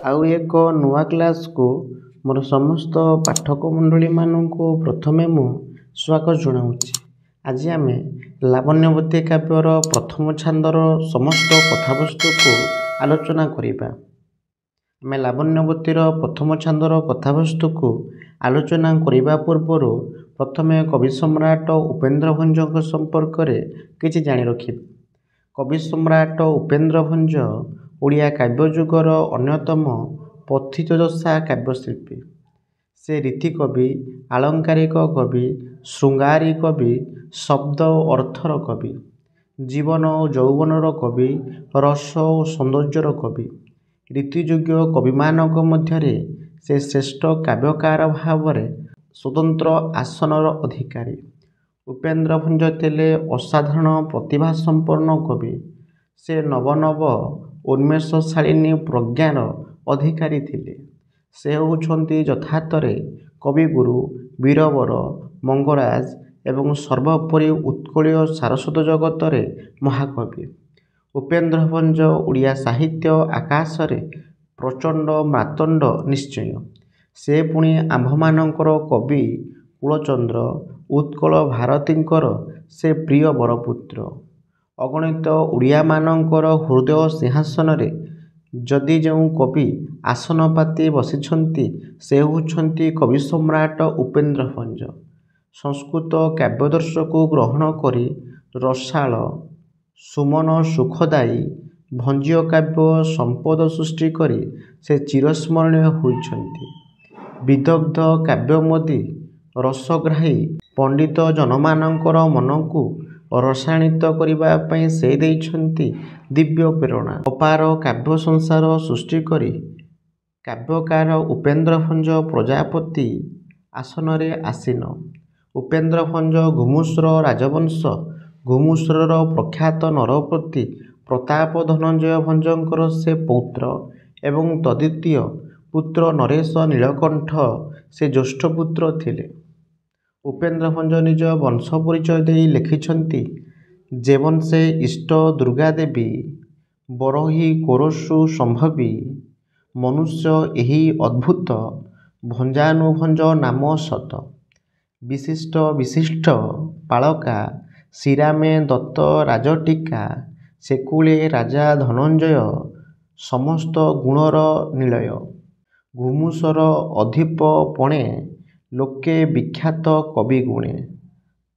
ଆଉ ଏକ ନୂଆ କ୍ଲାସ୍କୁ ମୋର ସମସ୍ତ ପାଠକ ମଣ୍ଡଳୀମାନଙ୍କୁ ପ୍ରଥମେ ମୁଁ ସ୍ୱାଗତ ଜଣାଉଛି। ଆଜି ଆମେ ଲାବଣ୍ୟବତୀ କାବ୍ୟର ପ୍ରଥମ ଛାନ୍ଦର ସମସ୍ତ କଥାବସ୍ତୁକୁ ଆଲୋଚନା କରିବା। ଆମେ ଲାବଣ୍ୟବତୀର ପ୍ରଥମ ଛାନ୍ଦର କଥାବସ୍ତୁକୁ ଆଲୋଚନା କରିବା ପୂର୍ବରୁ ପ୍ରଥମେ କବି ସମ୍ରାଟ ଉପେନ୍ଦ୍ର ଭଞ୍ଜଙ୍କ ସମ୍ପର୍କରେ କିଛି ଜାଣି ରଖିବା। କବି ସମ୍ରାଟ ଉପେନ୍ଦ୍ର ଭଞ୍ଜ ଓଡ଼ିଆ କାବ୍ୟଯୁଗର ଅନ୍ୟତମ ପଥିତଯଶା କାବ୍ୟଶିଳ୍ପୀ। ସେ ରୀତିକବି, ଆଳଙ୍କାରିକ କବି, ଶୃଙ୍ଗାରୀ କବି, ଶବ୍ଦ ଓ ଅର୍ଥର କବି, ଜୀବନ ଓ ଯୌବନର କବି, ରସ ଓ ସୌନ୍ଦର୍ଯ୍ୟର କବି। ରୀତିଯୁଗୀୟ କବିମାନଙ୍କ ମଧ୍ୟରେ ସେ ଶ୍ରେଷ୍ଠ କାବ୍ୟକାର ଭାବରେ ସ୍ୱତନ୍ତ୍ର ଆସନର ଅଧିକାରୀ। ଉପେନ୍ଦ୍ର ଭଞ୍ଜ ଥିଲେ ଅସାଧାରଣ ପ୍ରତିଭାସମ୍ପନ୍ନ କବି। ସେ ନବ ନବ ଉନ୍ମେଷଶାଳିନୀ ପ୍ରଜ୍ଞାର ଅଧିକାରୀ ଥିଲେ। ସେ ହେଉଛନ୍ତି ଯଥାର୍ଥରେ କବିଗୁରୁ, ବୀରବର, ମଙ୍ଗରାଜ ଏବଂ ସର୍ବୋପରି ଉତ୍କଳୀୟ ସାରସ୍ୱତ ଜଗତରେ ମହାକବି। ଉପେନ୍ଦ୍ର ଭଞ୍ଜ ଓଡ଼ିଆ ସାହିତ୍ୟ ଆକାଶରେ ପ୍ରଚଣ୍ଡ ମାର୍ତ୍ତଣ୍ଡ ନିଶ୍ଚୟ। ସେ ପୁଣି ଆମ୍ଭମାନଙ୍କର କବି କୁଳଚନ୍ଦ୍ର, ଉତ୍କଳ ଭାରତୀଙ୍କର ସେ ପ୍ରିୟ ବରପୁତ୍ର। ଅଗଣିତ ଓଡ଼ିଆମାନଙ୍କର ହୃଦୟ ସିଂହାସନରେ ଯଦି ଯେଉଁ କବି ଆସନ ପାତି ବସିଛନ୍ତି ସେ ହେଉଛନ୍ତି କବି ସମ୍ରାଟ ଉପେନ୍ଦ୍ର ଭଞ୍ଜ। ସଂସ୍କୃତ କାବ୍ୟାଦର୍ଶକୁ ଗ୍ରହଣ କରି ରସାଳ, ସୁମନ ସୁଖଦାୟୀ ଭଞ୍ଜୀୟ କାବ୍ୟ ସମ୍ପଦ ସୃଷ୍ଟି କରି ସେ ଚିରସ୍ମରଣୀୟ ହୋଇଛନ୍ତି। ବିଦଗ୍ଧ କାବ୍ୟମୋଦୀ ରସଗ୍ରାହୀ ପଣ୍ଡିତ ଜନମାନଙ୍କର ମନକୁ ରସାୟନିତ କରିବା ପାଇଁ ସେ ଦେଇଛନ୍ତି ଦିବ୍ୟ ପ୍ରେରଣା। ଅପାର କାବ୍ୟ ସଂସାର ସୃଷ୍ଟି କରି କାବ୍ୟକାର ଉପେନ୍ଦ୍ର ଭଞ୍ଜ ପ୍ରଜାପତି ଆସନରେ ଆସୀନ। ଉପେନ୍ଦ୍ର ଭଞ୍ଜ ଘୁମୁଶ୍ର ରାଜବଂଶ ଘୁମୁଶ୍ରର ପ୍ରଖ୍ୟାତ ନରପତି ପ୍ରତାପ ଧନଞ୍ଜୟ ଭଞ୍ଜଙ୍କର ସେ ପୌତ୍ର ଏବଂ ତଦ୍ୱିତୀୟ ପୁତ୍ର ନରେଶ ନୀଳକଣ୍ଠ ସେ ଜ୍ୟେଷ୍ଠ ପୁତ୍ର ଥିଲେ। ଉପେନ୍ଦ୍ର ଭଞ୍ଜ ନିଜ ବଂଶ ପରିଚୟ ଦେଇ ଲେଖିଛନ୍ତି ଯେ ବଂଶେ ଇଷ୍ଟ ଦୁର୍ଗା ଦେବୀ ବରହି କୋରସୁ ସମ୍ଭବୀ ମନୁଷ୍ୟ ଏହି ଅଦ୍ଭୁତ ଭଞ୍ଜାନୁଭଞ୍ଜ ନାମ ସତ। ବିଶିଷ୍ଟ ବିଶିଷ୍ଟ ପାଳକା ଶ୍ରୀରାମେ ଦତ୍ତ ରାଜଟିକା ସେକୁଳେ ରାଜା ଧନଞ୍ଜୟ ସମସ୍ତ ଗୁଣର ନିଳୟ। ଘୁମୁସର ଅଧିପ ପଣେ ଲୋକେ ବିଖ୍ୟାତ କବି ଗୁଣେ।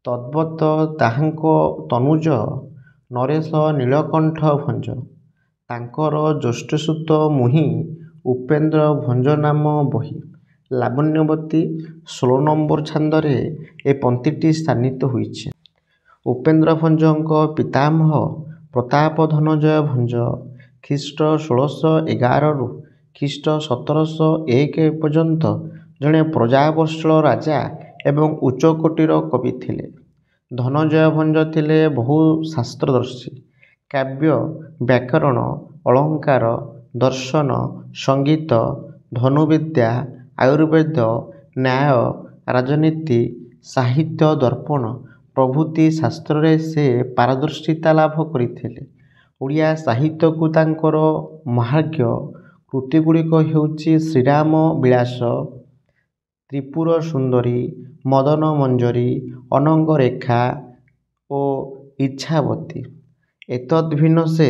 ତଦ୍ବତ୍ ତାହାଙ୍କ ତନୁଜ ନରେଶ ନୀଳକଣ୍ଠ ଭଞ୍ଜ। ତାଙ୍କର ଜ୍ୟେଷ୍ଠସୁତ ମୁହିଁ ଉପେନ୍ଦ୍ର ଭଞ୍ଜ ନାମ ବହି। ଲାବଣ୍ୟବତୀ 16 ନମ୍ବର ଛାନ୍ଦରେ ଏ ପଂକ୍ତିଟି ସ୍ଥାନିତ ହୋଇଛି। ଉପେନ୍ଦ୍ର ଭଞ୍ଜଙ୍କ ପିତାମହ ପ୍ରତାପ ଧନଞ୍ଜୟ ଭଞ୍ଜ ଖ୍ରୀଷ୍ଟ 1611ରୁ ଖ୍ରୀଷ୍ଟ 1701 ପର୍ଯ୍ୟନ୍ତ ଜଣେ ପ୍ରଜାବତ୍ସଳ ରାଜା ଏବଂ ଉଚ୍ଚକୋଟୀର କବି ଥିଲେ। ଧନଞ୍ଜୟ ଭଞ୍ଜ ଥିଲେ ବହୁ ଶାସ୍ତ୍ରଦର୍ଶୀ। କାବ୍ୟ, ବ୍ୟାକରଣ, ଅଳଙ୍କାର, ଦର୍ଶନ, ସଙ୍ଗୀତ, ଧନୁବିଦ୍ୟା, ଆୟୁର୍ବେଦ, ନ୍ୟାୟ, ରାଜନୀତି, ସାହିତ୍ୟ ଦର୍ପଣ ପ୍ରଭୃତି ଶାସ୍ତ୍ରରେ ସେ ପାରଦର୍ଶିତା ଲାଭ କରିଥିଲେ। ଓଡ଼ିଆ ସାହିତ୍ୟକୁ ତାଙ୍କର ମହାର୍ଘ୍ୟ କୃତିଗୁଡ଼ିକ ହେଉଛି ଶ୍ରୀରାମ ବିଳାସ, ତ୍ରିପୁର ସୁନ୍ଦରୀ, ମଦନ ମଞ୍ଜରୀ, ଅନଙ୍ଗ ରେଖା ଓ ଇଚ୍ଛାବତୀ। ଏତଦ୍ ଭିନ୍ନ ସେ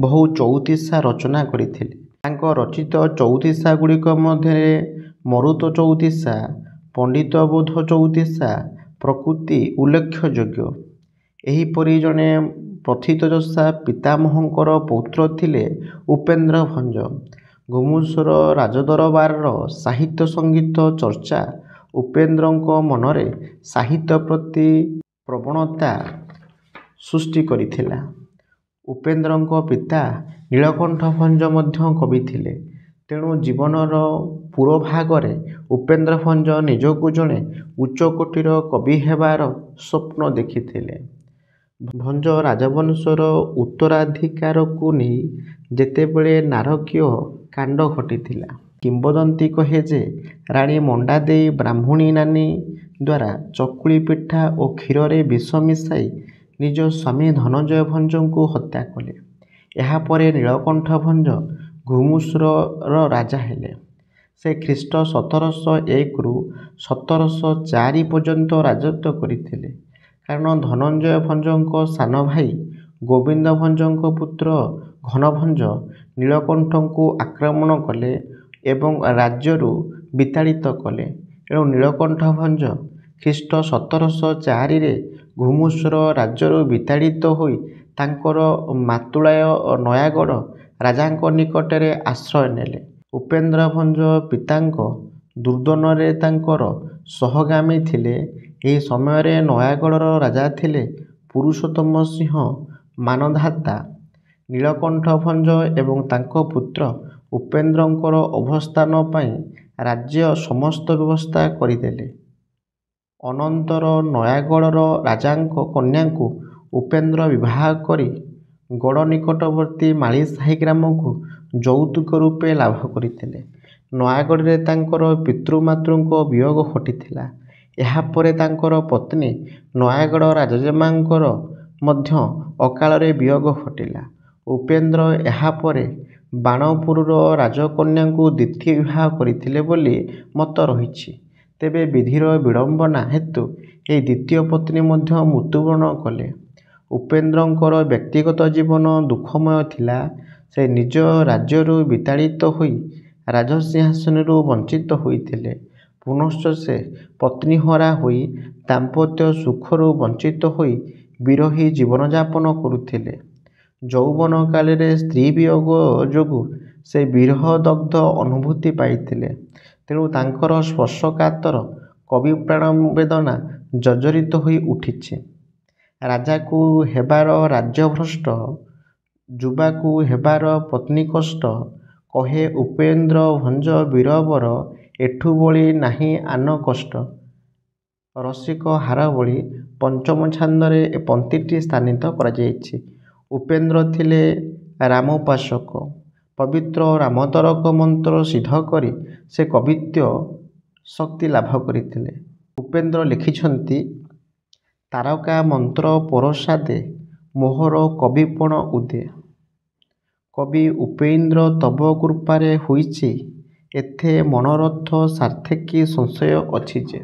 ବହୁ ଚଉତିଶା ରଚନା କରିଥିଲେ। ତାଙ୍କ ରଚିତ ଚଉତିଶା ଗୁଡ଼ିକ ମଧ୍ୟରେ ମରୁତ ଚଉତିଶା, ପଣ୍ଡିତବୋଧ ଚଉତିଶା ପ୍ରଭୃତି ଉଲ୍ଲେଖଯୋଗ୍ୟ। ଏହିପରି ଜଣେ ପ୍ରଥିତଯଶା ପିତାମହଙ୍କର ପୌତ୍ର ଥିଲେ ଉପେନ୍ଦ୍ର ଭଞ୍ଜ। ଘୁମୁସର ରାଜଦରବାରର ସାହିତ୍ୟ ସଙ୍ଗୀତ ଚର୍ଚ୍ଚା ଉପେନ୍ଦ୍ରଙ୍କ ମନରେ ସାହିତ୍ୟ ପ୍ରତି ପ୍ରବଣତା ସୃଷ୍ଟି କରିଥିଲା। ଉପେନ୍ଦ୍ରଙ୍କ ପିତା ନୀଳକଣ୍ଠ ଭଞ୍ଜ ମଧ୍ୟ କବି ଥିଲେ। ତେଣୁ ଜୀବନର ପୁରୋଭାଗରେ ଉପେନ୍ଦ୍ର ଭଞ୍ଜ ନିଜକୁ ଜଣେ ଉଚ୍ଚକୋଟୀର କବି ହେବାର ସ୍ୱପ୍ନ ଦେଖିଥିଲେ। ଭଞ୍ଜ ରାଜବଂଶର ଉତ୍ତରାଧିକାରକୁ ନେଇ ଯେତେବେଳେ ନାରକୀୟ କାଣ୍ଡ ଘଟିଥିଲା, କିମ୍ବଦନ୍ତୀ କହେ ଯେ ରାଣୀ ମଣ୍ଡାଦେଇ ବ୍ରାହ୍ମଣୀ ନାନୀ ଦ୍ୱାରା ଚକୁଳି ପିଠା ଓ କ୍ଷୀରରେ ବିଷ ମିଶାଇ ନିଜ ସ୍ୱାମୀ ଧନଞ୍ଜୟ ଭଞ୍ଜଙ୍କୁ ହତ୍ୟା କଲେ। ଏହାପରେ ନୀଳକଣ୍ଠ ଭଞ୍ଜ ଘୁମୁସର ରାଜା ହେଲେ। ସେ ଖ୍ରୀଷ୍ଟ 1701ରୁ 1704 ପର୍ଯ୍ୟନ୍ତ ରାଜତ୍ୱ କରିଥିଲେ। କାରଣ ଧନଞ୍ଜୟ ଭଞ୍ଜଙ୍କ ସାନ ଭାଇ ଗୋବିନ୍ଦ ଭଞ୍ଜଙ୍କ ପୁତ୍ର ଘନଭଞ୍ଜ ନୀଳକଣ୍ଠଙ୍କୁ ଆକ୍ରମଣ କଲେ ଏବଂ ରାଜ୍ୟରୁ ବିତାଡ଼ିତ କଲେ। ଏଣୁ ନୀଳକଣ୍ଠ ଭଞ୍ଜ ଖ୍ରୀଷ୍ଟ 1704ରେ ଘୁମୁସର ରାଜ୍ୟରୁ ବିତାଡ଼ିତ ହୋଇ ତାଙ୍କର ମାତୃଳୟ ନୟାଗଡ଼ ରାଜାଙ୍କ ନିକଟରେ ଆଶ୍ରୟ ନେଲେ। ଉପେନ୍ଦ୍ର ଭଞ୍ଜ ପିତାଙ୍କ ଦୁର୍ଦ୍ଦନରେ ତାଙ୍କର ସହଗାମୀ ଥିଲେ। ଏହି ସମୟରେ ନୟାଗଡ଼ର ରାଜା ଥିଲେ ପୁରୁଷୋତ୍ତମ ସିଂହ ମାନଧାତା। ନୀଳକଣ୍ଠ ଭଞ୍ଜ ଏବଂ ତାଙ୍କ ପୁତ୍ର ଉପେନ୍ଦ୍ରଙ୍କର ଅବସ୍ଥାନ ପାଇଁ ରାଜ୍ୟ ସମସ୍ତ ବ୍ୟବସ୍ଥା କରିଦେଲେ। ଅନନ୍ତର ନୟାଗଡ଼ର ରାଜାଙ୍କ କନ୍ୟାଙ୍କୁ ଉପେନ୍ଦ୍ର ବିବାହ କରି ଗଡ଼ ନିକଟବର୍ତ୍ତୀ ମାଳିସାହି ଗ୍ରାମକୁ ଯୌତୁକ ରୂପେ ଲାଭ କରିଥିଲେ। ନୟାଗଡ଼ରେ ତାଙ୍କର ପିତୃମାତୃଙ୍କ ବିୟୋଗ ଘଟିଥିଲା। ଏହାପରେ ତାଙ୍କର ପତ୍ନୀ ନୟାଗଡ଼ ରାଜଜେମାଙ୍କର ମଧ୍ୟ ଅକାଳରେ ବିୟୋଗ ଘଟିଲା। ଉପେନ୍ଦ୍ର ଏହାପରେ ବାଣପୁରର ରାଜକନ୍ୟାଙ୍କୁ ଦ୍ୱିତୀୟ ବିବାହ କରିଥିଲେ ବୋଲି ମତ ରହିଛି। ତେବେ ବିଧିର ବିଡ଼ମ୍ବନା ହେତୁ ଏହି ଦ୍ୱିତୀୟ ପତ୍ନୀ ମଧ୍ୟ ମୃତ୍ୟୁବରଣ କଲେ। ଉପେନ୍ଦ୍ରଙ୍କର ବ୍ୟକ୍ତିଗତ ଜୀବନ ଦୁଃଖମୟ ଥିଲା। ସେ ନିଜ ରାଜ୍ୟରୁ ବିତାଡ଼ିତ ହୋଇ ରାଜସିଂହାସନରୁ ବଞ୍ଚିତ ହୋଇଥିଲେ। ପୁନଶ୍ଚ ସେ ପତ୍ନୀହରା ହୋଇ ଦାମ୍ପତ୍ୟ ସୁଖରୁ ବଞ୍ଚିତ ହୋଇ ବିରହୀ ଜୀବନଯାପନ କରୁଥିଲେ। ଯୌବନ କାଳରେ ସ୍ତ୍ରୀ ବିୟୋଗ ଯୋଗୁଁ ସେ ବିରହଦଗ୍ଧ ଅନୁଭୂତି ପାଇଥିଲେ। ତେଣୁ ତାଙ୍କର ସ୍ପର୍ଶକାତର କବିପ୍ରାଣ ବେଦନା ଜର୍ଜରିତ ହୋଇ ଉଠିଛି। ରାଜାକୁ ହେବାର ରାଜ୍ୟଭ୍ରଷ୍ଟ, ଯୁବାକୁ ହେବାର ପତ୍ନୀକଷ୍ଟ, କହେ ଉପେନ୍ଦ୍ର ଭଞ୍ଜ ବୀରବର, ଏଠୁ ବଳି ନାହିଁ ଆନ କଷ୍ଟ। ରସିକ ହାରବଳି ପଞ୍ଚମ ଛାନ୍ଦରେ ଏ ପଂକ୍ତିଟି ସ୍ଥାନିତ କରାଯାଇଛି। ଉପେନ୍ଦ୍ର ଥିଲେ ରାମୋପାସକ। ପବିତ୍ର ରାମତାରକ ମନ୍ତ୍ର ସିଦ୍ଧ କରି ସେ କବିତ୍ୱ ଶକ୍ତି ଲାଭ କରିଥିଲେ। ଉପେନ୍ଦ୍ର ଲେଖିଛନ୍ତି, ତାରକା ମନ୍ତ୍ର ପରଷା ଦେ, ମୋହର କବିପଣ ଉଦେ। କବି ଉପେନ୍ଦ୍ର ତବ କୃପାରେ ହୋଇଛି, ଏଥେ ମନୋରଥ ସାର୍ଥେ କି ସଂଶୟ ଅଛି ଯେ।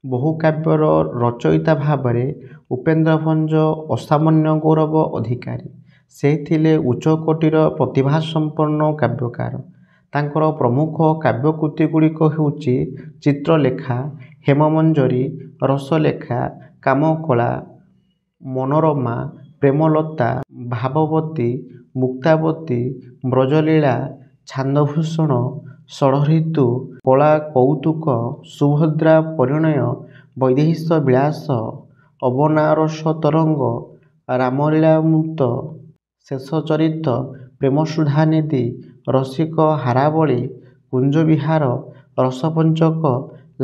ବହୁ କାବ୍ୟର ରଚୟିତା ଭାବରେ ଉପେନ୍ଦ୍ର ଭଞ୍ଜ ଅସାମାନ୍ୟ ଗୌରବ ଅଧିକାରୀ। ସେ ଥିଲେ ଉଚ୍ଚକୋଟୀର ପ୍ରତିଭାସମ୍ପନ୍ନ କାବ୍ୟକାର। ତାଙ୍କର ପ୍ରମୁଖ କାବ୍ୟକୃତିଗୁଡ଼ିକ ହେଉଛି ଚିତ୍ରଲେଖା, ହେମମଞ୍ଜରୀ, ରସଲେଖା, କାମକଳା, ମନୋରମା, ପ୍ରେମଲତା, ଭାବବତୀ, ମୁକ୍ତାବତୀ, ବ୍ରଜଲୀଳା, ଛାନ୍ଦଭୂଷଣ, ଷଡ଼ରିତୁ, କଳାକୌତୁକ, ସୁଭଦ୍ରା ପରିଣୟ, ବୈଦେହୀଶ ବିଳାସ, ଅବନାରସ ତରଙ୍ଗ, ରାମଲୀଳାମୃତ, ଶେଷଚରିତ, ପ୍ରେମସୁଧାନିଧି, ରସିକ ହାରାବଳୀ, କୁଞ୍ଜବିହାର, ରସପଞ୍ଚକ,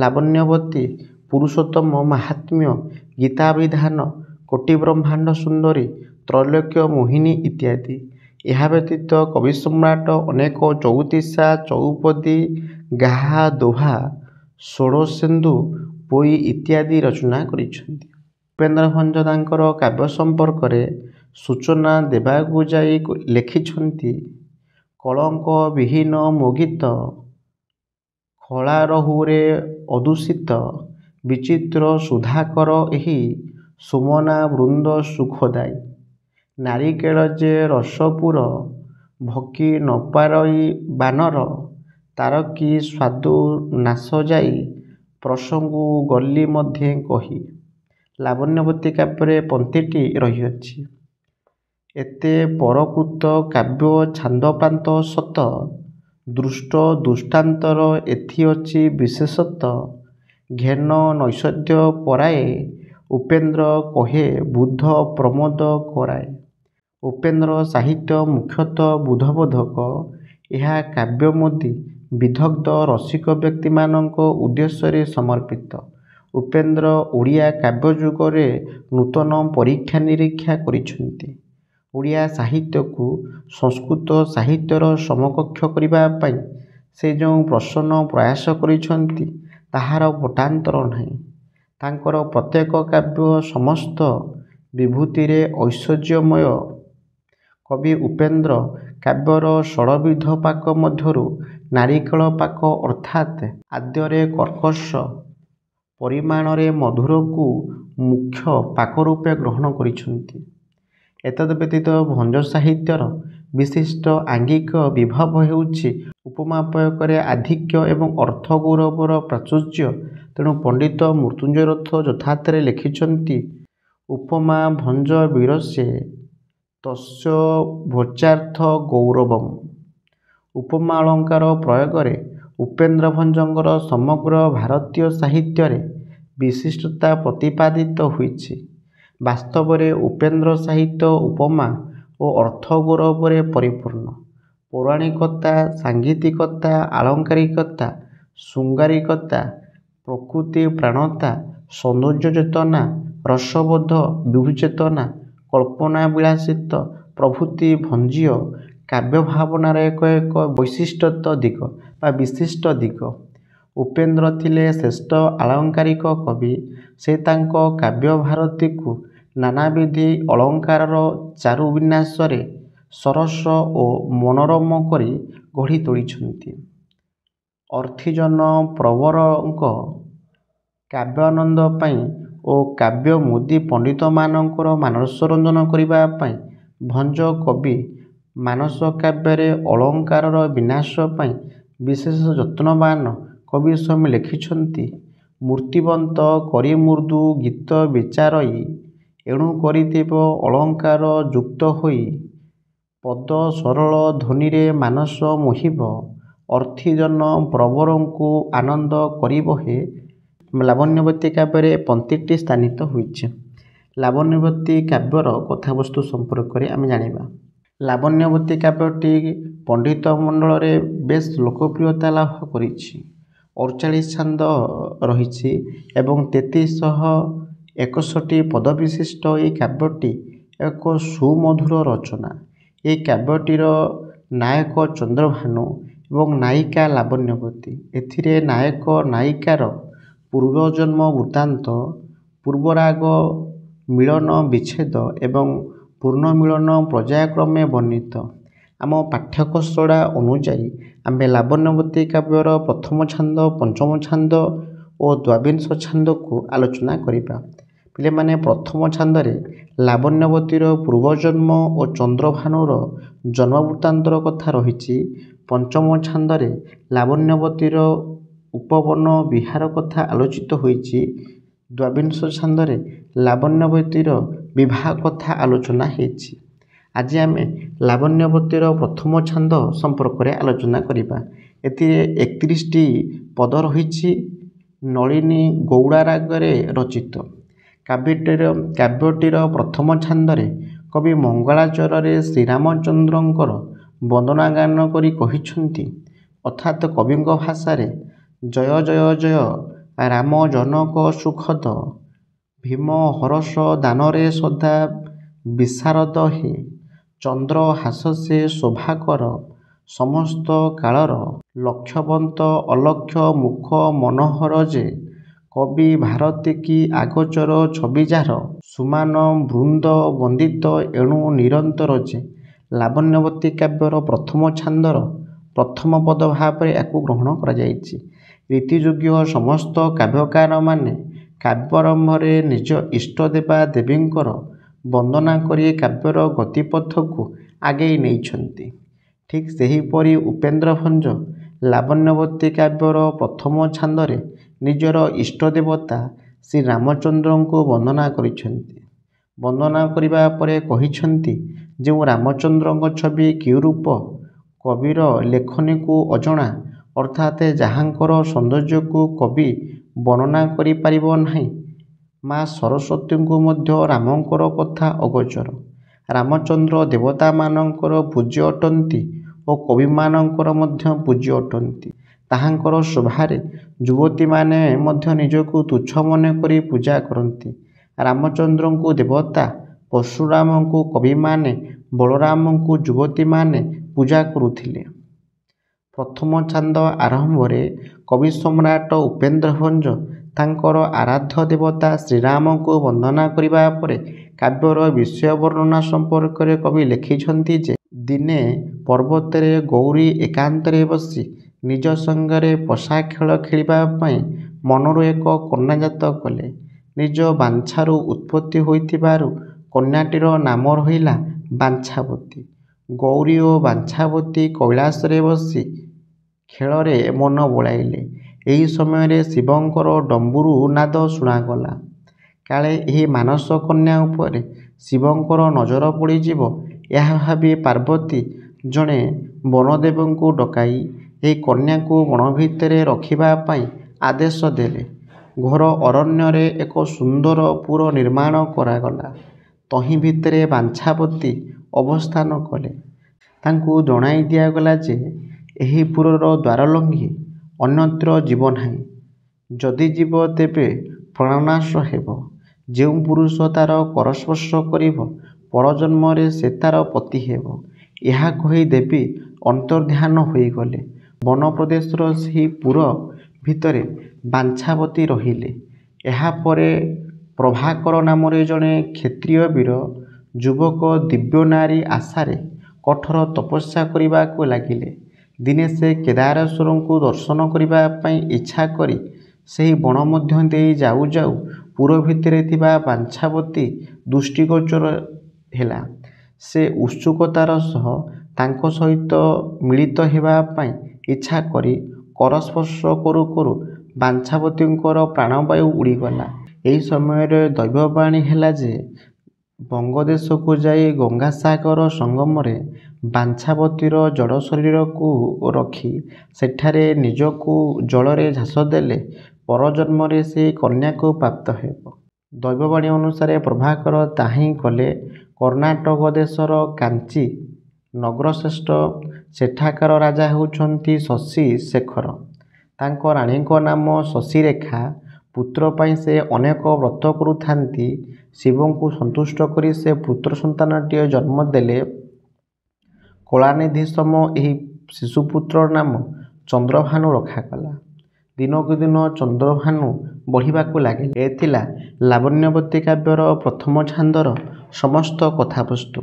ଲାବଣ୍ୟବତୀ, ପୁରୁଷୋତ୍ତମ ମାହାତ୍ମ୍ୟ, ଗୀତାଭିଧାନ, କୋଟିବ୍ରହ୍ମାଣ୍ଡ ସୁନ୍ଦରୀ, ତ୍ରୈଲୋକ୍ୟ ମୋହିନୀ ଇତ୍ୟାଦି। ଏହା ବ୍ୟତୀତ କବିସମ୍ରାଟ ଅନେକ ଚଉତିଶା, ଚଉପଦୀ, ଗାହା, ଦୋହା, ଷୋଡ଼ଶେନ୍ଦୁ, ପୋଇ ଇତ୍ୟାଦି ରଚନା କରିଛନ୍ତି। ଉପେନ୍ଦ୍ର ଭଞ୍ଜ ତାଙ୍କର କାବ୍ୟ ସମ୍ପର୍କରେ ସୂଚନା ଦେବାକୁ ଯାଇ ଲେଖିଛନ୍ତି, କଳଙ୍କ ବିହୀନ ମୋ ଗୀତ, ଖଳା ରହୁରେ ଅଦୂଷିତ, ବିଚିତ୍ର ସୁଧାକର ଏହି ସୁମନା ବୃନ୍ଦ ସୁଖଦାୟୀ। ନାରିକେଳ ଯେ ରସପୁର, ଭକି ନ ପାରଇ ବାନର, ତାର କି ସ୍ୱାଦୁ ନାଶ ଯାଇ, ପ୍ରସଙ୍ଗୁ ଗଲି ମଧ୍ୟେ କହି। ଲାବଣ୍ୟବତୀ କାବ୍ୟରେ ପଂକ୍ତିଟି ରହିଅଛି। ଏତେ ପରକୃତ କାବ୍ୟ ଛାନ୍ଦପ୍ରାନ୍ତ ସତ, ଦୃଷ୍ଟ ଦୃଷ୍ଟାନ୍ତର ଏଥି ଅଛି ବିଶେଷତ, ଘେନ ନୈଷଦ୍ୟ ପରାୟେ, ଉପେନ୍ଦ୍ର କହେ ବୁଧ ପ୍ରମୋଦ କରାଏ। ଉପେନ୍ଦ୍ର ସାହିତ୍ୟ ମୁଖ୍ୟତଃ ବୁଧବୋଧକ। ଏହା କାବ୍ୟମୋଦୀ ବିଦଗ୍ଧ ରସିକ ବ୍ୟକ୍ତିମାନଙ୍କ ଉଦ୍ଦେଶ୍ୟରେ ସମର୍ପିତ। ଉପେନ୍ଦ୍ର ଓଡ଼ିଆ କାବ୍ୟଯୁଗରେ ନୂତନ ପରୀକ୍ଷା ନିରୀକ୍ଷା କରିଛନ୍ତି। ଓଡ଼ିଆ ସାହିତ୍ୟକୁ ସଂସ୍କୃତ ସାହିତ୍ୟର ସମକକ୍ଷ କରିବା ପାଇଁ ସେ ଯେଉଁ ପ୍ରସନ୍ନ ପ୍ରୟାସ କରିଛନ୍ତି, ତାହାର ପଟାନ୍ତର ନାହିଁ। ତାଙ୍କର ପ୍ରତ୍ୟେକ କାବ୍ୟ ସମସ୍ତ ବିଭୂତିରେ ଐଶ୍ୱର୍ଯ୍ୟମୟ। କବି ଉପେନ୍ଦ୍ର କାବ୍ୟର ଷଡ଼ବିଧ ପାକ ମଧ୍ୟରୁ ନାରିକେଳ ପାକ ଅର୍ଥାତ୍ ଆଦ୍ୟରେ କର୍କଶ ପରିମାଣରେ ମଧୁରକୁ ମୁଖ୍ୟ ପାକ ରୂପେ ଗ୍ରହଣ କରିଛନ୍ତି। ଏତଦ୍ ବ୍ୟତୀତ ଭଞ୍ଜ ସାହିତ୍ୟର ବିଶିଷ୍ଟ ଆଙ୍ଗିକ ବିଭବ ହେଉଛି ଉପମା ପ୍ରୟୋଗରେ ଆଧିକ୍ୟ ଏବଂ ଅର୍ଥ ଗୌରବର ପ୍ରାଚୁର୍ଯ୍ୟ। ତେଣୁ ପଣ୍ଡିତ ମୃତ୍ୟୁଞ୍ଜୟ ରଥ ଯଥାର୍ଥରେ ଲେଖିଛନ୍ତି ଉପମା ଭଞ୍ଜ ବିରସେ ତସ୍ୟ ଭୋଚାର୍ଥ ଗୌରବମ୍। ଉପମା ଅଳଙ୍କାର ପ୍ରୟୋଗରେ ଉପେନ୍ଦ୍ର ଭଞ୍ଜଙ୍କର ସମଗ୍ର ଭାରତୀୟ ସାହିତ୍ୟରେ ବିଶିଷ୍ଟତା ପ୍ରତିପାଦିତ ହୋଇଛି। ବାସ୍ତବରେ ଉପେନ୍ଦ୍ର ସାହିତ୍ୟ ଉପମା ଓ ଅର୍ଥ ଗୌରବରେ ପରିପୂର୍ଣ୍ଣ। ପୌରାଣିକତା, ସାଙ୍ଗୀତିକତା, ଆଳଙ୍କାରିକତା, ଶୃଙ୍ଗାରିକତା, ପ୍ରକୃତି ପ୍ରାଣତା, ସୌନ୍ଦର୍ଯ୍ୟ ଚେତନା, ରସବୋଧ, ବିଭୁଚେତନା, କଳ୍ପନାବିଳାସିତା ପ୍ରଭୃତି ଭଞ୍ଜୀୟ କାବ୍ୟଭାବନାର ଏକ ଏକ ବୈଶିଷ୍ଟ୍ୟ ଦିଗ ବା ବିଶିଷ୍ଟ ଦିଗ। ଉପେନ୍ଦ୍ର ଥିଲେ ଶ୍ରେଷ୍ଠ ଆଳଙ୍କାରିକ କବି। ସେ ତାଙ୍କ କାବ୍ୟଭାରତୀକୁ ନାନାବିଧ ଅଳଙ୍କାରର ଚାରୁ ବିନ୍ୟାସରେ ସରସ ଓ ମନୋରମ କରି ଗଢ଼ି ତୋଳିଛନ୍ତି। ଅର୍ଥୀଜନ ପ୍ରବରଙ୍କ କାବ୍ୟାନନ୍ଦ ପାଇଁ ଓ କାବ୍ୟମୋଦୀ ପଣ୍ଡିତମାନଙ୍କର ମାନସରଞ୍ଜନ କରିବା ପାଇଁ ଭଞ୍ଜ କବି ମାନସ କାବ୍ୟରେ ଅଳଙ୍କାରର ବିନ୍ୟାସ ପାଇଁ ବିଶେଷ ଯତ୍ନବାନ। କବି ସ୍ୱାମୀ ଲେଖିଛନ୍ତି ମୂର୍ତ୍ତିବନ୍ତ କରି ମୃଦୁ ଗୀତ ବିଚାରଇ ଏଣୁ କରିଥିବ ଅଳଙ୍କାର ଯୁକ୍ତ ହୋଇ ପଦ ସରଳ ଧ୍ୱନିରେ ମାନସ ମୋହିବ ଅର୍ଥୀଜନ ପ୍ରବରଙ୍କୁ ଆନନ୍ଦ କରିବ ହେ। ଲାବଣ୍ୟବତୀ କାବ୍ୟରେ ପଂକ୍ତିଟି ସ୍ଥାନିତ ହୋଇଛି। ଲାବଣ୍ୟବତୀ କାବ୍ୟର କଥାବସ୍ତୁ ସମ୍ପର୍କରେ ଆମେ ଜାଣିବା। ଲାବଣ୍ୟବତୀ କାବ୍ୟଟି ପଣ୍ଡିତ ମଣ୍ଡଳରେ ବେଶ୍ ଲୋକପ୍ରିୟତା ଲାଭ କରିଛି। 48 ଛାନ୍ଦ ରହିଛି ଏବଂ 3361 ପଦ ବିଶିଷ୍ଟ ଏହି କାବ୍ୟଟି ଏକ ସୁମଧୁର ରଚନା। ଏହି କାବ୍ୟଟିର ନାୟକ ଚନ୍ଦ୍ରଭାନୁ ଏବଂ ନାୟିକା ଲାବଣ୍ୟବତୀ। ଏଥିରେ ନାୟକ ନାୟିକାର ପୂର୍ବଜନ୍ମ ବୃତ୍ତାନ୍ତ, ପୂର୍ବରାଗ ମିଳନ ବିଚ୍ଛେଦ ଏବଂ ପୁନର୍ମିଳନ ପର୍ଯ୍ୟାୟକ୍ରମେ ବର୍ଣ୍ଣିତ। ଆମ ପାଠ୍ୟଖସଡ଼ା ଅନୁଯାୟୀ ଆମେ ଲାବଣ୍ୟବତୀ କାବ୍ୟର ପ୍ରଥମ ଛାନ୍ଦ, ପଞ୍ଚମ ଛାନ୍ଦ ଓ ଦ୍ୱାବିଂଶ ଛାନ୍ଦକୁ ଆଲୋଚନା କରିବା। ପିଲାମାନେ, ପ୍ରଥମ ଛାନ୍ଦରେ ଲାବଣ୍ୟବତୀର ପୂର୍ବଜନ୍ମ ଓ ଚନ୍ଦ୍ରଭାନୁର ଜନ୍ମବୃତ୍ତାନ୍ତର କଥା ରହିଛି। ପଞ୍ଚମ ଛାନ୍ଦରେ ଲାବଣ୍ୟବତୀର ଉପବନ ବିହାର କଥା ଆଲୋଚିତ ହୋଇଛି। ଦ୍ୱାବିଂଶ ଛାନ୍ଦରେ ଲାବଣ୍ୟବତୀର ବିବାହ କଥା ଆଲୋଚନା ହୋଇଛି। ଆଜି ଆମେ ଲାବଣ୍ୟବତୀର ପ୍ରଥମ ଛାନ୍ଦ ସମ୍ପର୍କରେ ଆଲୋଚନା କରିବା। ଏଥିରେ 31ଟି ପଦ ରହିଛି। ନଳିନୀ ଗୌଡ଼ ରାଗରେ ରଚିତ। କାବ୍ୟଟିର ପ୍ରଥମ ଛାନ୍ଦରେ କବି ମଙ୍ଗଳାଚରଣରେ ଶ୍ରୀରାମଚନ୍ଦ୍ରଙ୍କର ବନ୍ଦନା ଗାନ କରି କହିଛନ୍ତି, ଅର୍ଥାତ୍ କବିଙ୍କ ଭାଷାରେ ଜୟ ଜୟ ଜୟ ରାମ ଜନକ ସୁଖଦ ଭୀମ ହରଷ ଦାନରେ ସଦା ବିଶାରଦ ହେ ଚନ୍ଦ୍ର ହାସସେ ଶୋଭାକର ସମସ୍ତ କାଳର ଲକ୍ଷ୍ୟବନ୍ତ ଅଲକ୍ଷ୍ୟ ମୁଖ ମନୋହର ଯେ କବି ଭାରତୀ କି ଆଗୋଚର ଛବି ଯାହାର ସୁମାନ ବୃନ୍ଦ ବନ୍ଦିତ ଏଣୁ ନିରନ୍ତର ଯେ। ଲାବଣ୍ୟବତୀ କାବ୍ୟର ପ୍ରଥମ ଛାନ୍ଦର ପ୍ରଥମ ପଦ ଭାବରେ ଏହାକୁ ଗ୍ରହଣ କରାଯାଇଛି। ରୀତିଯୁଗୀୟ ସମସ୍ତ କାବ୍ୟକାରମାନେ କାବ୍ୟାରମ୍ଭରେ ନିଜ ଇଷ୍ଟ ଦେବା ଦେବୀଙ୍କର ବନ୍ଦନା କରି କାବ୍ୟର ଗତିପଥକୁ ଆଗେଇ ନେଇଛନ୍ତି। ଠିକ୍ ସେହିପରି ଉପେନ୍ଦ୍ର ଭଞ୍ଜ ଲାବଣ୍ୟବତୀ କାବ୍ୟର ପ୍ରଥମ ଛାନ୍ଦରେ ନିଜର ଇଷ୍ଟ ଦେବତା ଶ୍ରୀରାମଚନ୍ଦ୍ରଙ୍କୁ ବନ୍ଦନା କରିଛନ୍ତି। ବନ୍ଦନା କରିବା ପରେ କହିଛନ୍ତି, ଯେଉଁ ରାମଚନ୍ଦ୍ରଙ୍କ ଛବି କି ରୂପ କବିର ଲେଖନୀକୁ ଅଜଣା, ଅର୍ଥାତ୍ ଯାହାଙ୍କର ସୌନ୍ଦର୍ଯ୍ୟକୁ କବି ବର୍ଣ୍ଣନା କରିପାରିବ ନାହିଁ। ମା ସରସ୍ୱତୀଙ୍କୁ ମଧ୍ୟ ରାମଙ୍କର କଥା ଅଗୋଚର। ରାମଚନ୍ଦ୍ର ଦେବତାମାନଙ୍କର ପୂଜ୍ୟ ଅଟନ୍ତି ଓ କବିମାନଙ୍କର ମଧ୍ୟ ପୂଜ୍ୟ ଅଟନ୍ତି। ତାହାଙ୍କର ସଭାରେ ଯୁବତୀମାନେ ମଧ୍ୟ ନିଜକୁ ତୁଚ୍ଛ ମନେକରି ପୂଜା କରନ୍ତି। ରାମଚନ୍ଦ୍ରଙ୍କୁ ଦେବତା, ପରଶୁରାମଙ୍କୁ କବିମାନେ, ବଳରାମଙ୍କୁ ଯୁବତୀମାନେ ପୂଜା କରୁଥିଲେ। ପ୍ରଥମ ଛାନ୍ଦ ଆରମ୍ଭରେ କବି ସମ୍ରାଟ ଉପେନ୍ଦ୍ର ଭଞ୍ଜ ତାଙ୍କର ଆରାଧ୍ୟ ଦେବତା ଶ୍ରୀରାମଙ୍କୁ ବନ୍ଦନା କରିବା ପରେ କାବ୍ୟର ବିଷୟ ବର୍ଣ୍ଣନା ସମ୍ପର୍କରେ କବି ଲେଖିଛନ୍ତି ଯେ ଦିନେ ପର୍ବତରେ ଗୌରୀ ଏକାନ୍ତରେ ବସି ନିଜ ସଙ୍ଗରେ ପଶା ଖେଳ ଖେଳିବା ପାଇଁ ମନରୁ ଏକ କନ୍ୟାଜାତ କଲେ। ନିଜ ବାଞ୍ଛାରୁ ଉତ୍ପତ୍ତି ହୋଇଥିବାରୁ କନ୍ୟାଟିର ନାମ ରହିଲା ବାଞ୍ଛାବତୀ। ଗୌରୀ ଓ ବାଞ୍ଛାବତୀ କୈଳାସରେ ବସି ଖେଳରେ ମନ ବଳାଇଲେ। ଏହି ସମୟରେ ଶିବଙ୍କର ଡମ୍ବୁରୁ ନାଦ ଶୁଣାଗଲା। କାଳେ ଏହି ମାନସ କନ୍ୟା ଉପରେ ଶିବଙ୍କର ନଜର ପଡ଼ିଯିବ, ଏହା ଭାବି ପାର୍ବତୀ ଜଣେ ବନଦେବଙ୍କୁ ଡକାଇ ଏହି କନ୍ୟାକୁ ବନ ଭିତରେ ରଖିବା ପାଇଁ ଆଦେଶ ଦେଲେ। ଘୋର ଅରଣ୍ୟରେ ଏକ ସୁନ୍ଦର ପୁର ନିର୍ମାଣ କରାଗଲା। ତହିଁ ଭିତରେ ବାଞ୍ଛାବତୀ ଅବସ୍ଥାନ କଲେ। ତାଙ୍କୁ ଜଣାଇ ଦିଆଗଲା ଯେ ଏହି ପୁରର ଦ୍ୱାର ଲଙ୍ଘି ଅନ୍ୟତ୍ର ଯିବ ନାହିଁ। ଯଦି ଯିବ ତେବେ ପ୍ରାଣନାଶ ହେବ। ଯେଉଁ ପୁରୁଷ ତାର କରସ୍ପର୍ଶ କରିବ, ପରଜନ୍ମରେ ସେ ତାର ପତି ହେବ। ଏହା କହି ଦେବୀ ଅନ୍ତର୍ଦ୍ଧାନ ହୋଇଗଲେ। ବନ ପ୍ରଦେଶର ସେହି ପୁର ଭିତରେ ବାଞ୍ଛାବତୀ ରହିଲେ। ଏହାପରେ ପ୍ରଭାକର ନାମରେ ଜଣେ କ୍ଷତ୍ରିୟ ବୀର ଯୁବକ ଦିବ୍ୟ ନାରୀ ଆଶାରେ କଠୋର ତପସ୍ୟା କରିବାକୁ ଲାଗିଲେ। ଦିନେ ସେ କେଦାରେଶ୍ୱରଙ୍କୁ ଦର୍ଶନ କରିବା ପାଇଁ ଇଚ୍ଛା କରି ସେହି ବଣ ମଧ୍ୟ ଦେଇ ଯାଉ ଯାଉ ପୁର ଭିତରେ ଥିବା ବାଞ୍ଛାବତୀ ଦୃଷ୍ଟିଗୋଚର ହେଲା। ସେ ଉତ୍ସୁକତାର ସହ ତାଙ୍କ ସହିତ ମିଳିତ ହେବା ପାଇଁ ଇଚ୍ଛା କରି କରସ୍ପର୍ଶ କରୁ କରୁ ବାଞ୍ଛାବତୀଙ୍କର ପ୍ରାଣବାୟୁ ଉଡ଼ିଗଲା। ଏହି ସମୟରେ ଦୈବବାଣୀ ହେଲା ଯେ ବଙ୍ଗଦେଶକୁ ଯାଇ ଗଙ୍ଗାସାଗର ସଙ୍ଗମରେ ବାଞ୍ଛାବତୀର ଜଡ଼ ଶରୀରକୁ ରଖି ସେଠାରେ ନିଜକୁ ଜଳରେ ଝାସ ଦେଲେ ପରଜନ୍ମରେ ସେ କନ୍ୟାକୁ ପ୍ରାପ୍ତ ହେବ। ଦୈବବାଣୀ ଅନୁସାରେ ପ୍ରଭାକର ତାହିଁ କଲେ। କର୍ଣ୍ଣାଟକ ଦେଶର କାଞ୍ଚି ନଗରଶ୍ରେଷ୍ଠ ସେଠାକାର ରାଜା ହେଉଛନ୍ତି ଶଶି ଶେଖର। ତାଙ୍କ ରାଣୀଙ୍କ ନାମ ଶଶିରେଖା। ପୁତ୍ର ପାଇଁ ସେ ଅନେକ ବ୍ରତ କରୁଥାନ୍ତି। ଶିବଙ୍କୁ ସନ୍ତୁଷ୍ଟ କରି ସେ ପୁତ୍ର ସନ୍ତାନଟିଏ ଜନ୍ମ ଦେଲେ। କଳାନିଧି ସମ ଏହି ଶିଶୁପୁତ୍ରର ନାମ ଚନ୍ଦ୍ରଭାନୁ ରଖାଗଲା। ଦିନକୁ ଦିନ ଚନ୍ଦ୍ରଭାନୁ ବଢ଼ିବାକୁ ଲାଗିଲେ। ଏ ଥିଲା ଲାବଣ୍ୟବତୀ କାବ୍ୟର ପ୍ରଥମ ଛାନ୍ଦର ସମସ୍ତ କଥାବସ୍ତୁ।